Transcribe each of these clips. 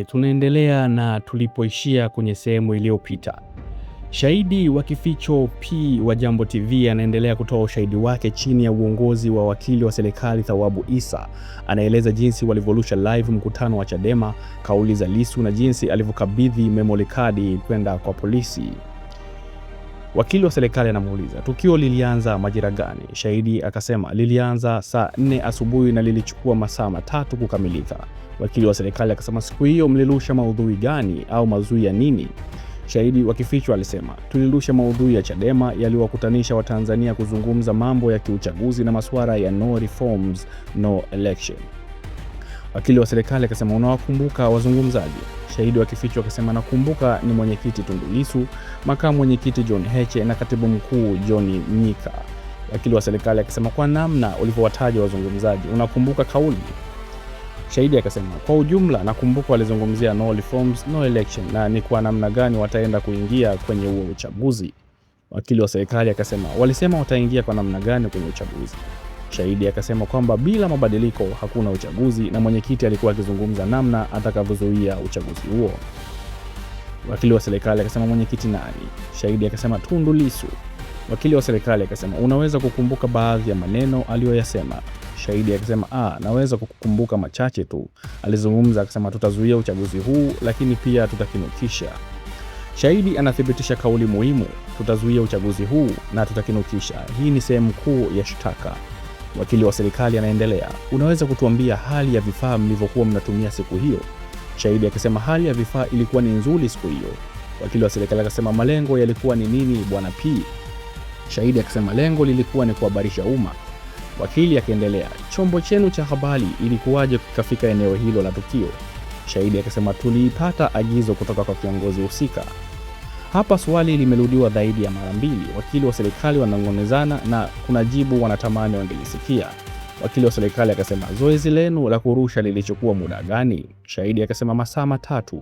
Tunaendelea na tulipoishia kwenye sehemu iliyopita. Shahidi wa kificho P wa Jambo TV anaendelea kutoa ushahidi wake chini ya uongozi wa wakili wa serikali Thawabu Issa. Anaeleza jinsi walivyorusha live mkutano wa Chadema, kauli za Lissu na jinsi alivyokabidhi memory card kwenda kwa polisi. Wakili wa serikali anamuuliza, tukio lilianza majira gani? Shahidi akasema lilianza saa 4 asubuhi na lilichukua masaa 3 kukamilika. Wakili wa serikali akasema siku hiyo mlirusha maudhui gani au mazui ya nini? Shahidi wa kificho alisema tulirusha maudhui ya Chadema yaliwakutanisha Watanzania kuzungumza mambo ya kiuchaguzi na masuala ya no reforms no election. Wakili wa serikali akasema unawakumbuka wazungumzaji? Shahidi wa kificho akasema nakumbuka ni mwenyekiti Tundu Lissu, makamu mwenyekiti John Heche na katibu mkuu John Mnyika. Wakili wa serikali akasema kwa namna ulivyowataja wazungumzaji unakumbuka kauli? Shahidi akasema kwa ujumla nakumbuka walizungumzia no reforms no election na ni kwa namna gani wataenda kuingia kwenye huo uchaguzi. Wakili wa serikali akasema walisema wataingia kwa namna gani kwenye uchaguzi. Shahidi akasema kwamba bila mabadiliko hakuna uchaguzi na mwenyekiti alikuwa akizungumza namna atakavyozuia uchaguzi huo. Wakili wa serikali akasema mwenyekiti nani? Shahidi akasema Tundu Lissu. Wakili wa serikali akasema unaweza kukumbuka baadhi ya maneno aliyoyasema? Shahidi akasema naweza kukumbuka machache tu. Alizungumza akasema tutazuia uchaguzi huu lakini pia tutakinukisha. Shahidi anathibitisha kauli muhimu, tutazuia uchaguzi huu na tutakinukisha. Hii ni sehemu kuu ya shtaka. Wakili wa serikali anaendelea, unaweza kutuambia hali ya vifaa mlivyokuwa mnatumia siku hiyo? Shahidi akasema hali ya vifaa ilikuwa ni nzuri siku hiyo. Wakili wa serikali akasema malengo yalikuwa ni nini bwana P? Shahidi akasema lengo lilikuwa ni kuhabarisha umma. Wakili akaendelea, chombo chenu cha habari ilikuwaje kufika eneo hilo la tukio? Shahidi akasema tuliipata agizo kutoka kwa kiongozi husika. Hapa swali limerudiwa zaidi ya mara 2. Wakili wa serikali wananong'onezana na kuna jibu wanatamani wangelisikia. Wakili wa serikali akasema zoezi lenu la kurusha lilichukua muda gani? Shahidi akasema masaa 3.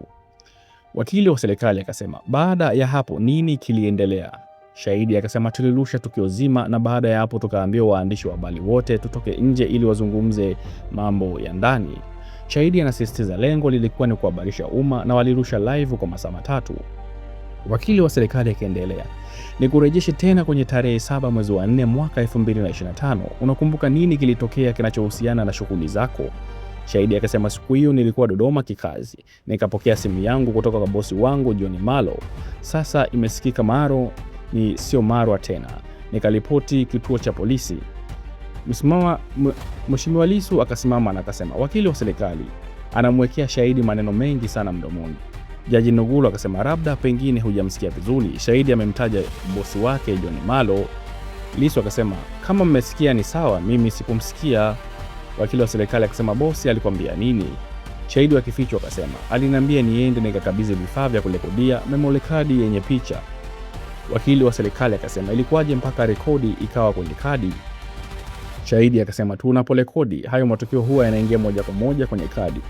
Wakili wa serikali akasema baada ya hapo nini kiliendelea? Shahidi akasema tulirusha tukio zima na baada ya hapo tukaambiwa waandishi wa habari wote tutoke nje ili wazungumze mambo ya ndani. Shahidi anasisitiza lengo lilikuwa ni kuhabarisha umma na walirusha live kwa masaa 3. Wakili wa serikali akaendelea, nikurejeshe tena kwenye tarehe 7 mwezi wa 4 mwaka 2025. Unakumbuka nini kilitokea kinachohusiana na shughuli zako? Shahidi akasema siku hiyo nilikuwa Dodoma kikazi. Nikapokea simu yangu kutoka kwa bosi wangu John Malo. Sasa imesikika Maro ni sio Marwa tena. Nikaripoti kituo cha polisi. Mheshimiwa Lissu akasimama na akasema wakili wa serikali anamwekea shahidi maneno mengi sana mdomoni. Jaji Nugulu akasema labda pengine hujamsikia vizuri. Shahidi amemtaja bosi wake John Malo. Lissu akasema kama mmesikia ni sawa, mimi sikumsikia. Wakili wa serikali akasema bosi alikwambia nini? Shahidi wa kificho akasema aliniambia niende nikakabidhi vifaa vya kurekodia memory card yenye picha. Wakili wa serikali akasema ilikuwaje mpaka rekodi ikawa kwenye kadi? Shahidi akasema tunaporekodi hayo matukio huwa yanaingia moja kwa moja kwenye kadi.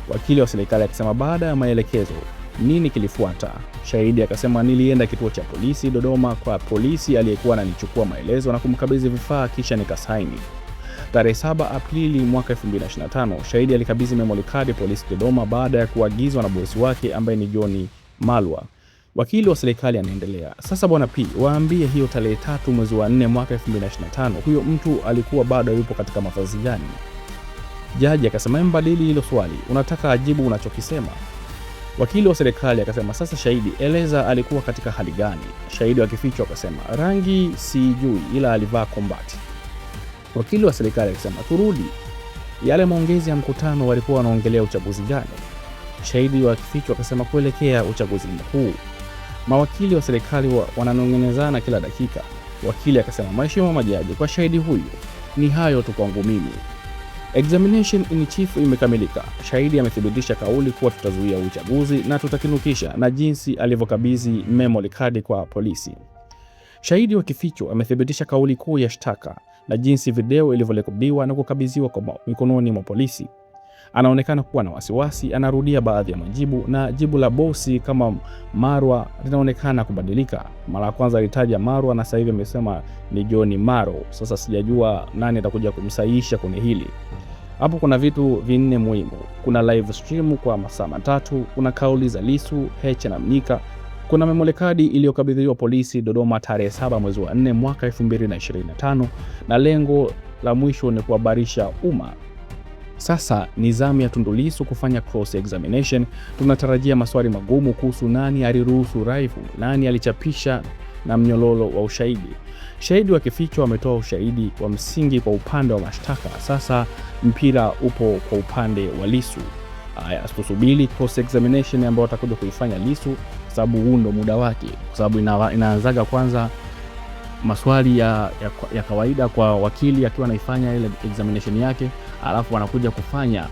Wakili wa serikali akasema baada ya maelekezo nini kilifuata? Shahidi akasema nilienda kituo cha polisi Dodoma kwa polisi aliyekuwa ananichukua maelezo na kumkabidhi vifaa kisha nikasaini. Tarehe 7 Aprili mwaka 2025 shahidi alikabidhi memory card polisi Dodoma baada ya kuagizwa na bosi wake ambaye ni John Malwa. Wakili wa serikali anaendelea, sasa bwana P, waambie hiyo tarehe 3 mwezi wa 4 mwaka 2025 huyo mtu alikuwa bado yupo katika mavazi gani? Jaji akasema mbadili hilo swali, unataka ajibu unachokisema. Wakili wa serikali akasema sasa shahidi eleza alikuwa katika hali gani? Shahidi wa kificho akasema rangi sijui ila alivaa combat. Wakili wa serikali akasema turudi, yale maongezi ya mkutano walikuwa wanaongelea uchaguzi gani? Shahidi wa kificho akasema kuelekea uchaguzi mkuu. Mawakili wa serikali wananong'onezana kila dakika. Wakili akasema mheshimiwa majaji, kwa shahidi huyu ni hayo tu kwangu mimi. Examination in chief imekamilika. Shahidi amethibitisha kauli kuwa tutazuia uchaguzi na tutakinukisha na jinsi alivyokabidhi memory card kwa polisi. Shahidi wa kificho amethibitisha kauli kuu ya shtaka na jinsi video ilivyorekodiwa na kukabidhiwa kwa mikononi mwa polisi. Anaonekana kuwa na wasiwasi, anarudia baadhi ya majibu na jibu la bosi kama Marwa linaonekana kubadilika. Mara ya kwanza alitaja Marwa na sasa hivi amesema ni John Maro. Sasa sijajua nani atakuja kumsahihisha kwenye hili. Hapo kuna vitu vinne muhimu. Kuna live stream kwa masaa 3, kuna kauli za Lissu, Heche na Mnyika, kuna memory card iliyokabidhiwa polisi Dodoma tarehe 7 mwezi wa 4 mwaka 2025, na lengo la mwisho ni kuhabarisha umma. Sasa ni zamu ya Tundu Lissu kufanya cross examination. Tunatarajia maswali magumu kuhusu nani aliruhusu raifu, nani alichapisha na mnyololo wa ushahidi. Shahidi wa kificho wametoa ushahidi wa msingi kwa upande wa mashtaka. Sasa mpira upo kwa upande wa Lissu. Haya, tusubiri cross examination ambayo atakuja kuifanya Lissu, sababu huu ndo muda wake, kwa sababu inaanzaga kwanza maswali ya kawaida kwa wakili akiwa anaifanya ile examination yake, alafu anakuja kufanya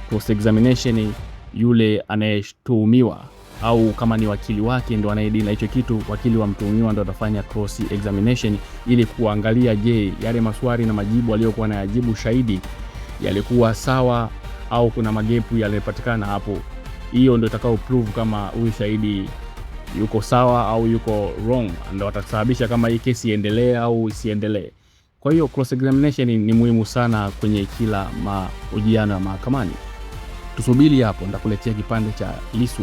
cross examination yule anayetuhumiwa, au kama ni wakili wake ndo anayedili na hicho kitu, wakili wa mtuhumiwa ndo atafanya cross examination ili kuangalia, je, yale maswali na majibu aliyokuwa anayajibu shahidi yalikuwa sawa au kuna magepu yalipatikana hapo. Hiyo ndio itakao prove kama huyu shahidi yuko sawa au yuko wrong, ndio atasababisha kama hii kesi iendelee au isiendelee. Kwa hiyo cross examination ni muhimu sana kwenye kila mahojiano ya mahakamani. Tusubiri hapo, nitakuletea kipande cha Lissu